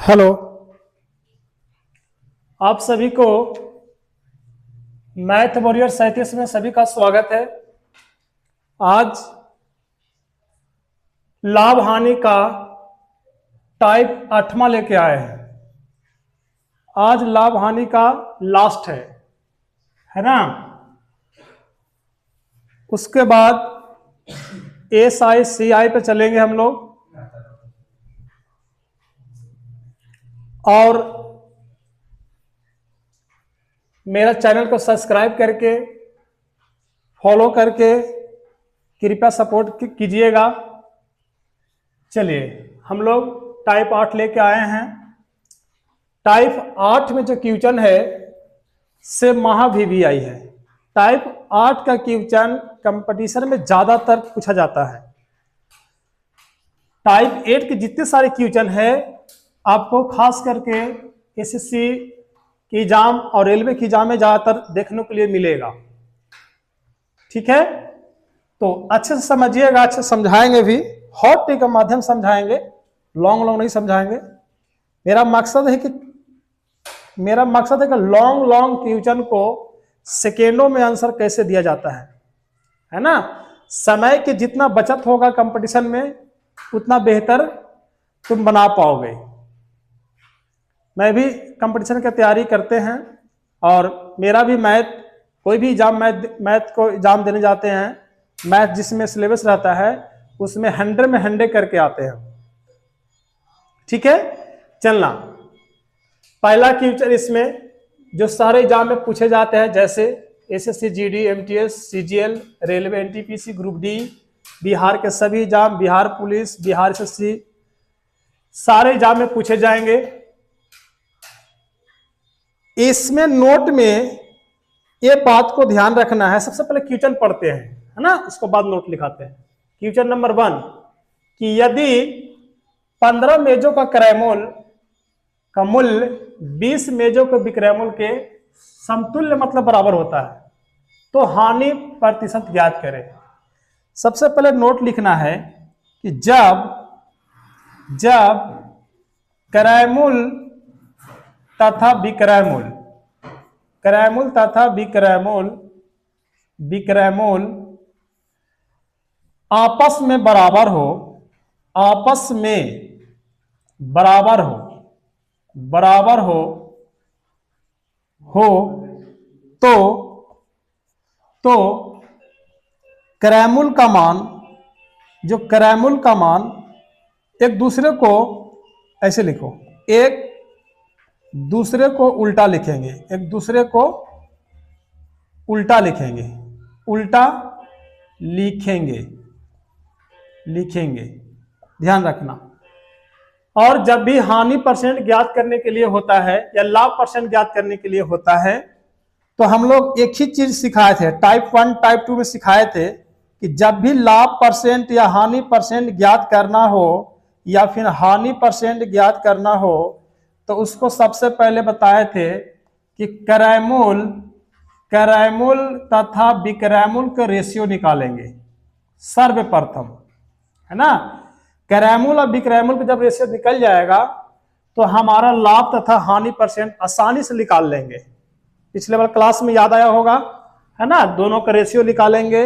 Hello. आप सभी को मैथ वॉरियर 37 में सभी का स्वागत है। आज लाभ हानि का टाइप 8वां लेके आए हैं। आज लाभ हानि का लास्ट है ना। उसके बाद एस आई सी आई पे चलेंगे हम लोग और मेरा चैनल को सब्सक्राइब करके फॉलो करके कृपया सपोर्ट कीजिएगा। चलिए हम लोग टाइप 8 लेके आए हैं। टाइप 8 में जो क्वेश्चन है से महा VVI है। टाइप 8 का क्वेश्चन कंपटीशन में ज्यादातर पूछा जाता है। टाइप 8 के जितने सारे क्वेश्चन है आपको खास करके SSC की एग्जाम और रेलवे की एग्जाम में ज्यादातर देखने के लिए मिलेगा। ठीक है, तो अच्छे से समझिएगा, अच्छे से समझाएंगे भी, हॉट ट्रिक के माध्यम से समझाएंगे, लॉन्ग नहीं समझाएंगे। मेरा मकसद है कि लॉन्ग क्वेश्चन को सेकेंडों में आंसर कैसे दिया जाता है ना। समय की जितना बचत होगा कंपटीशन में उतना बेहतर तुम बना पाओगे। मैं भी कंपटीशन की तैयारी करते हैं और मेरा भी कोई भी एग्जाम मैथ को एग्जाम देने जाते हैं, मैथ जिसमें सिलेबस रहता है उसमें 100 में 100 करके आते हैं। ठीक है, चलना पहला क्वेश्चन इसमें जो सारे एग्जाम में पूछे जाते हैं, जैसे SSC GD MTS CGL railway NTPC group D, Bihar के सभी exam, Bihar police, Bihar SSC, सारे एग्जाम में पूछे जाएंगे। इसमें नोट में ये बात को ध्यान रखना है, सबसे पहले क्वेश्चन पढ़ते हैं है ना, उसके बाद नोट लिखाते हैं। क्वेश्चन नंबर 1 कि यदि 15 मेजों का क्रयमूल का मूल्य 20 मेजों के विक्रयमूल के समतुल्य मतलब बराबर होता है तो हानि प्रतिशत ज्ञात करें। सबसे पहले नोट लिखना है कि जब क्रयमूल तथा विक्रयमूल आपस में बराबर हो तो क्रयमूल का मान एक दूसरे को ऐसे लिखो, एक दूसरे को उल्टा लिखेंगे, लिखेंगे, ध्यान रखना। और जब भी हानि परसेंट ज्ञात करने के लिए होता है या लाभ परसेंट ज्ञात करने के लिए होता है तो हम लोग एक ही चीज सिखाए थे, टाइप 1 टाइप 2 में सिखाए थे कि जब भी लाभ परसेंट या हानि परसेंट ज्ञात करना हो या फिर हानि परसेंट ज्ञात करना हो तो उसको सबसे पहले बताए थे कि क्रयमूल तथा विक्रयमूल का रेशियो निकालेंगे सर्वप्रथम, है ना। क्रयमूल और विक्रयमूल का जब रेशियो निकल जाएगा तो हमारा लाभ तथा हानि परसेंट आसानी से निकाल लेंगे। पिछले वाले क्लास में याद आया होगा, है ना। दोनों का रेशियो निकालेंगे,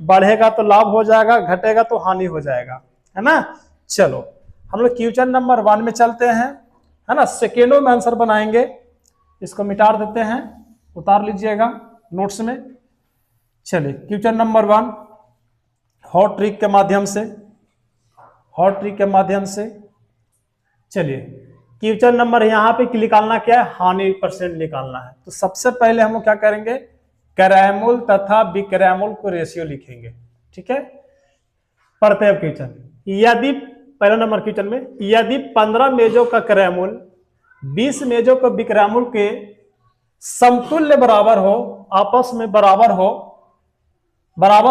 बढ़ेगा तो लाभ हो जाएगा, घटेगा तो हानि हो जाएगा, है ना। चलो हम लोग क्वेश्चन नंबर 1 में चलते हैं, है ना। सेकेंडों में आंसर बनाएंगे। इसको मिटा देते हैं, उतार लीजिएगा नोट्स में। चलिए क्वेश्चन नंबर 1 हॉट ट्रिक के माध्यम से चलिए क्वेश्चन नंबर यहाँ पे निकालना क्या है, हानि परसेंट निकालना है। तो सबसे पहले हम लोग क्या करेंगे, क्रयमूल तथा विक्रयमूल को रेशियो लिखेंगे। ठीक है, पढ़ते हैं क्वेश्चन। यदि पहला नंबर क्वेश्चन में यदि 15 मेजों का क्रयमूल 20 मेजों का विक्रयमूल के समतुल्य बराबर हो, आपस में बराबर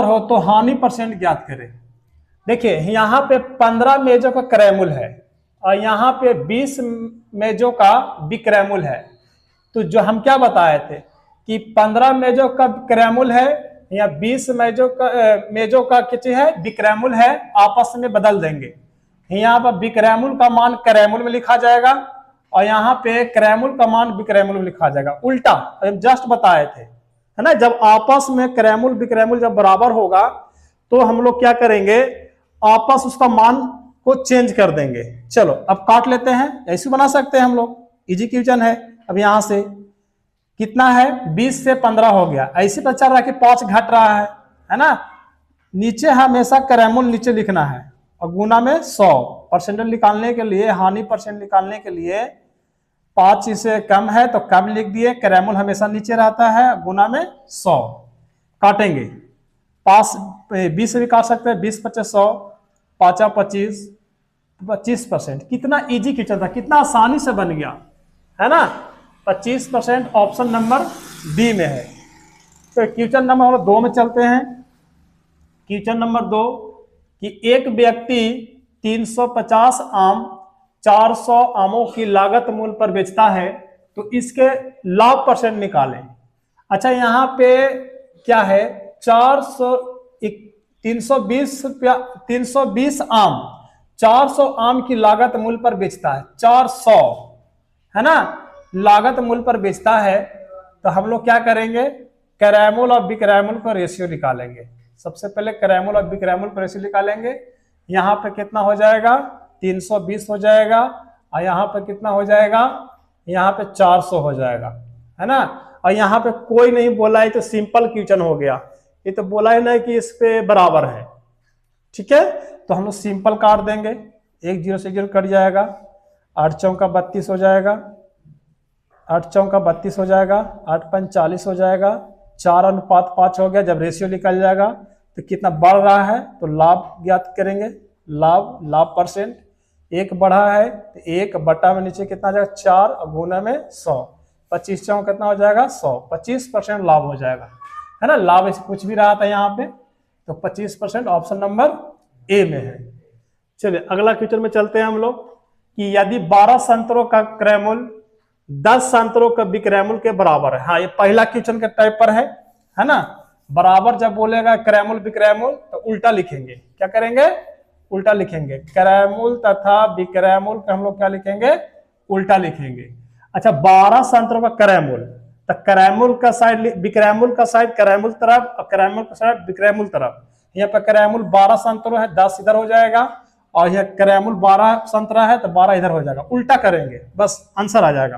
हो तो हानि परसेंट ज्ञात करें। देखिए यहाँ पे 15 मेजों का क्रयमूल है और यहाँ पे 20 मेजों का विक्रयमूल है। तो जो हम क्या बताए थे कि 15 मेजों का क्रयमूल है या 20 मेजों का किसी है विक्रयमूल है, आपस में बदल देंगे। यहाँ पर विक्रयमूल का मान क्रयमूल में लिखा जाएगा और यहाँ पे क्रैमुल का मान विक्रैमुल में लिखा जाएगा, उल्टा हम जस्ट बताए थे, है ना। जब आपस में क्रैमुल विक्रैमुल जब बराबर होगा तो हम लोग क्या करेंगे, आपस उसका मान को चेंज कर देंगे। चलो अब काट लेते हैं, ऐसे बना सकते हैं हम लोग, इजी क्वेश्चन है। अब यहां से कितना है, 20 से 15 हो गया, ऐसे पता चल रहा है कि 5 घट रहा है ना। नीचे हमेशा क्रैमुल नीचे लिखना है और गुना में 100। परसेंटेज निकालने के लिए, हानि परसेंट निकालने के लिए 5 से कम है तो कम लिख दिए, क्रैमुल हमेशा नीचे रहता है, गुना में 100। काटेंगे, 20 से भी काट सकते हैं, 20 × 100, 5 25, 25%। कितना इजी क्वेश्चन था, कितना आसानी से बन गया, है ना। 25% ऑप्शन नंबर बी में है। तो क्वेश्चन नंबर 2 में चलते हैं। क्वेश्चन नंबर 2 कि एक व्यक्ति 350 आम 400 आमों की लागत मूल्य पर बेचता है तो इसके लाभ परसेंट निकालें। अच्छा यहाँ पे क्या है, 320 रुपया, 320 आम 400 आम की लागत मूल्य पर बेचता है, 400 है ना, लागत मूल्य पर बेचता है। तो हम लोग क्या करेंगे, क्रैमुल और विक्रैमुल का रेशियो निकालेंगे। सबसे पहले क्रैमुल और विक्रैमुल का रेशियो निकालेंगे। यहाँ पे कितना हो जाएगा, 320 हो जाएगा, और यहाँ पे कितना हो जाएगा, यहाँ पे 400 हो जाएगा, है ना। और यहाँ पे कोई नहीं बोला है तो सिंपल क्वेश्चन हो गया, ये तो बोला ही नहीं कि इस पे बराबर है, ठीक है। तो हम लोग सिंपल काट देंगे, 1 0 से 0 कट जाएगा, 8 चौका 32 हो जाएगा, 8 चौका 32 हो जाएगा, 8 पंच 40 हो जाएगा, 4:5 हो गया। जब रेशियो निकल जाएगा तो कितना बढ़ रहा है तो लाभ ज्ञात करेंगे, लाभ परसेंट। 1 बढ़ा है तो 1 बटा में नीचे कितना आ जाएगा, 4 और गुना में 100, 25 चौका कितना हो जाएगा, 100, 25% लाभ हो जाएगा, है ना। लाभ ऐसे कुछ भी रहा था यहाँ पे, तो 25% ऑप्शन नंबर ए में है। चलिए अगला क्वेश्चन में चलते हैं हम लोग कि यदि 12 संतरों का क्रैमुल 10 संतरों का विक्रैमुल के बराबर है। हाँ, ये पहला क्वेश्चन के टाइप पर है ना। बराबर जब बोलेगा क्रैमुल विक्रैमुल तो उल्टा लिखेंगे, क्या करेंगे, उल्टा लिखेंगे। क्रैमुल तथा विक्रैमुल का हम लोग क्या लिखेंगे, उल्टा लिखेंगे। अच्छा 12 संतरों का क्रैमुल, तो क्रैमुल का साइड विक्रैमुल का साइड क्रैमुल तरफ और क्रैमुल का साइड विक्रैमुल तरफ। यहाँ पे क्रैमुल 12 संतरों है, 10 इधर हो जाएगा, और यह क्रैमुल 12 संतरा है तो 12 इधर हो जाएगा, उल्टा करेंगे, बस आंसर आ जाएगा,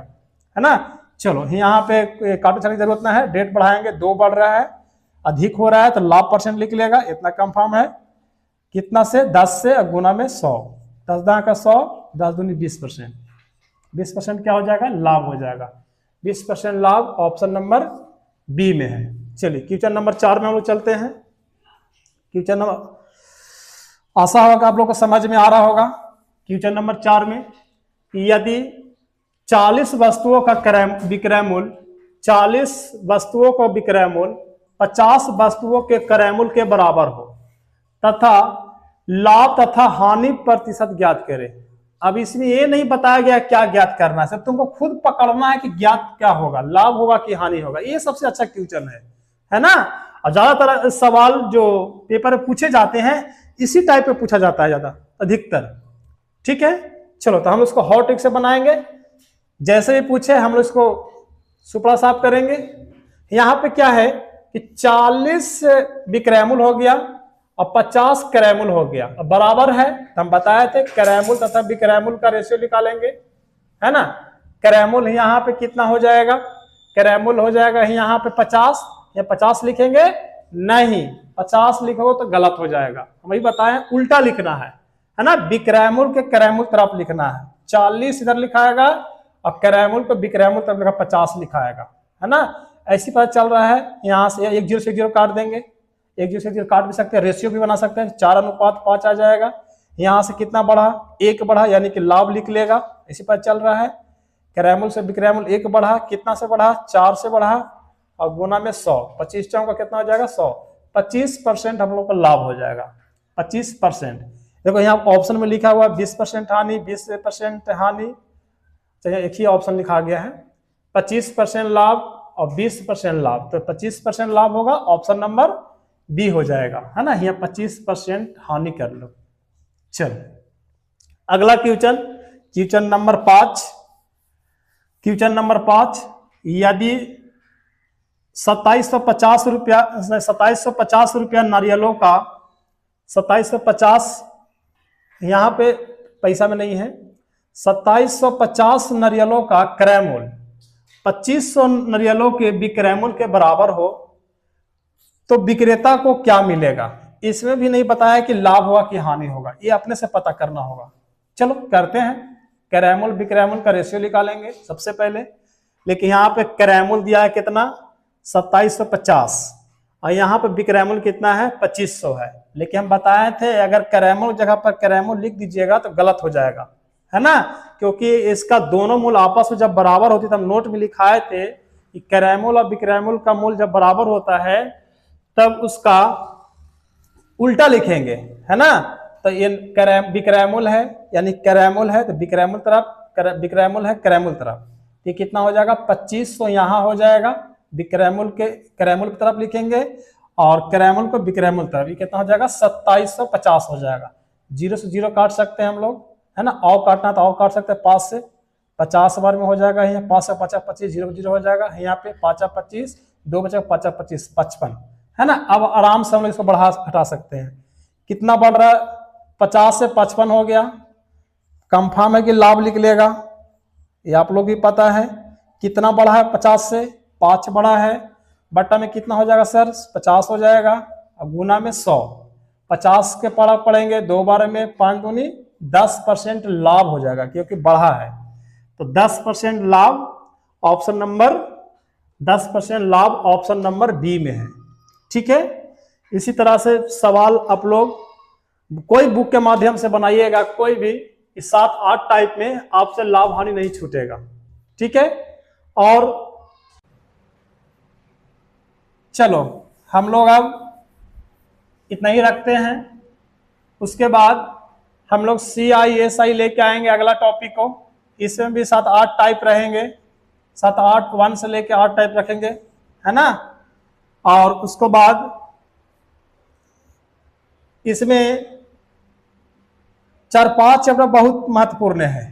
है ना। चलो यहाँ पे काटो छाने की जरूरत ना है, डेट बढ़ाएंगे, 2 बढ़ रहा है, अधिक हो रहा है तो लाभ परसेंट लिख लेगा, इतना कंफर्म है। कितना से, 10 से और गुना में 100, 10 × 100, 10 दूनी 20%, 20% क्या हो जाएगा, लाभ हो जाएगा। 20% लाभ ऑप्शन नंबर बी में है। चलिए क्वेश्चन नंबर 4 में हम लोग चलते हैं। क्वेश्चन नंबर, आशा होगा आप लोग को समझ में आ रहा होगा। क्वेश्चन नंबर 4 में यदि 40 वस्तुओं का विक्रयमूल्य 40 वस्तुओं का विक्रयमूल्य 50 वस्तुओं के क्रयमूल्य के बराबर हो तथा लाभ तथा हानि प्रतिशत ज्ञात करें। अब इसमें ये नहीं बताया गया क्या ज्ञात करना है, सब तुमको खुद पकड़ना है कि ज्ञात क्या होगा, लाभ होगा कि हानि होगा। ये सबसे अच्छा क्वेश्चन है ना। और ज्यादातर सवाल जो पेपर में पूछे जाते हैं इसी टाइप पे पूछा जाता है ज्यादा, अधिकतर, ठीक है। चलो तो हम उसको हॉट ट्रिक से बनाएंगे, जैसे ही पूछे हम लोग इसको सुपड़ा साफ करेंगे। यहाँ पे क्या है कि 40 विक्रयमूल हो गया और 50 क्रयमूल हो गया, अब बराबर है तो हम बताए थे क्रयमूल तथा विक्रयमूल का रेशियो निकालेंगे, है ना। क्रयमूल यहाँ पे कितना हो जाएगा, क्रयमूल हो जाएगा यहाँ पे 50, या 50 लिखेंगे, नहीं 50 लिखोगे तो गलत हो जाएगा, हम वही बताए उल्टा लिखना है ना। विक्रयमूल के क्रयमूल तरफ लिखना है, 40 इधर लिखाएगा और क्रयमूल को विक्रयमूल तरफ लिखा 50 लिखाएगा, है ना। ऐसी पता चल रहा है। यहाँ से 1 0 से 0 काट देंगे, 1 0 से 0 काट भी सकते हैं, रेशियो भी बना सकते हैं, 4:5 आ जाएगा। यहाँ से कितना बढ़ा, 1 बढ़ा, यानी कि लाभ लिख लेगा, ऐसी पता चल रहा है। क्रयमूल से विक्रयमूल 1 बढ़ा, कितना से बढ़ा, 4 से बढ़ा, और गुना में 100, 25 का कितना हो जाएगा, 100, 25% हम लोग का लाभ हो जाएगा, 25%। देखो यहाँ ऑप्शन में लिखा हुआ 20% हानि, 20% हानि, चाहिए एक ही ऑप्शन लिखा गया है, 25% लाभ और 20% लाभ, तो 25% लाभ होगा, ऑप्शन नंबर बी हो जाएगा, है ना। यहाँ 25% हानि कर लो। चल अगला question, question number 5 question number 5, यदि 2750 रुपया नारियलों का 2750, यहाँ पे पैसा में नहीं है, 2750 नारियलों का क्रय मूल्य 2500 नारियलों के विक्रय मूल्य के बराबर हो तो विक्रेता को क्या मिलेगा। इसमें भी नहीं बताया कि लाभ होगा कि हानि होगा, ये अपने से पता करना होगा। चलो करते हैं, क्रय मूल्य विक्रय मूल्य का रेशियो निकालेंगे सबसे पहले। लेकिन यहाँ पे क्रय मूल्य दिया है कितना 2750 और यहाँ पे विक्रय मूल्य कितना है 2500 है। लेकिन हम बताए थे अगर क्रय मूल्य जगह पर क्रय मूल्य लिख दीजिएगा तो गलत हो जाएगा, है ना, क्योंकि इसका दोनों मूल्य आपस में जब बराबर होती है, हम नोट में लिखाए थे कि क्रय मूल्य और विक्रय मूल्य का मूल्य जब बराबर होता है तब उसका उल्टा लिखेंगे, है ना। तो ये विक्रय मूल्य है, यानी क्रय मूल्य है तो विक्रय मूल्य तरफ, विक्रय मूल्य है क्रय मूल्य तरफ, ये कितना हो जाएगा 2500 यहाँ हो जाएगा, विक्रय मूल्य के क्रय मूल्य की तरफ लिखेंगे और क्रय मूल्य को विक्रय मूल्य तरफ, ये कितना हो जाएगा 2750 हो जाएगा। 0 से 0 काट सकते हैं हम लोग, है ना, और काटना तो और काट सकते हैं, 5 से 50 बार में हो जाएगा, यहाँ 5 से 50 25, 0 0 हो जाएगा, यहाँ पे 5 25, 2 बचा 5 25 55, है ना। अब आराम से हम लोग इसको बढ़ा घटा सकते हैं, कितना बढ़ रहा है 50 से 55 हो गया, कंफर्म है कि लाभ निकलेगा, ये आप लोग भी पता है। कितना बढ़ा है 50 से 5 बढ़ा है, बट्टा में कितना हो जाएगा सर 50 हो जाएगा, अब गुना में 100, 50 के पड़ेंगे 2 बार में 5 दूनी 10% लाभ हो जाएगा क्योंकि बढ़ा है, तो 10% लाभ ऑप्शन नंबर 10% लाभ ऑप्शन नंबर बी में है, ठीक है। इसी तरह से सवाल आप लोग कोई बुक के माध्यम से बनाइएगा, कोई भी 7-8 टाइप में आपसे लाभ हानि नहीं छूटेगा, ठीक है। और चलो हम लोग अब इतना ही रखते हैं, उसके बाद हम लोग CISI लेके आएंगे अगला टॉपिक को, इसमें भी 7-8 टाइप रहेंगे, 7-8 1 से लेके 8 टाइप रखेंगे, है ना। और उसके बाद इसमें 4-5 चैप्टर बहुत महत्वपूर्ण है।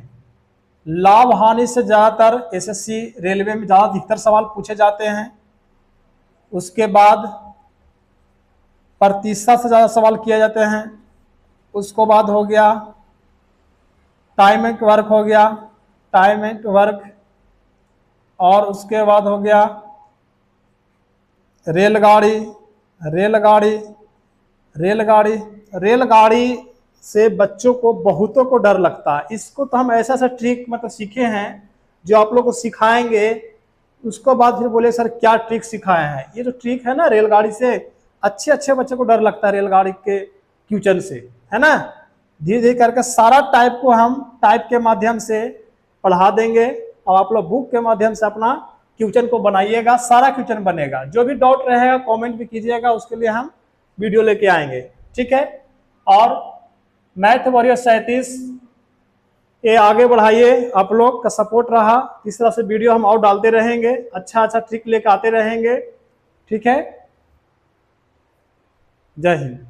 लाभ हानि से ज्यादातर SSC रेलवे में ज्यादा अधिकतर सवाल पूछे जाते हैं, उसके बाद प्रतिशत से ज्यादा सवाल किए जाते हैं, उसको बाद हो गया टाइम एंड वर्क हो गया, टाइम एंड वर्क, और उसके बाद हो गया रेलगाड़ी, रेलगाड़ी, रेलगाड़ी, रेलगाड़ी से बच्चों को बहुतों को डर लगता है। इसको तो हम ऐसा ट्रिक मतलब सीखे हैं जो आप लोग को सिखाएंगे, उसको बाद फिर बोले सर क्या ट्रिक सिखाए हैं। ये जो ट्रिक है ना रेलगाड़ी से, अच्छे अच्छे बच्चों को डर लगता है रेलगाड़ी के क्वेश्चन से, है ना। धीरे धीरे करके सारा टाइप को हम टाइप के माध्यम से पढ़ा देंगे और आप लोग बुक के माध्यम से अपना क्वेश्चन को बनाइएगा, सारा क्वेश्चन बनेगा। जो भी डाउट रहेगा कमेंट भी कीजिएगा, उसके लिए हम वीडियो लेके आएंगे, ठीक है। और मैथ वॉरियर 37 ये आगे बढ़ाइए, आप लोग का सपोर्ट रहा, इस तरह से वीडियो हम और डालते रहेंगे, अच्छा अच्छा ट्रिक लेकर आते रहेंगे, ठीक है। जय हिंद।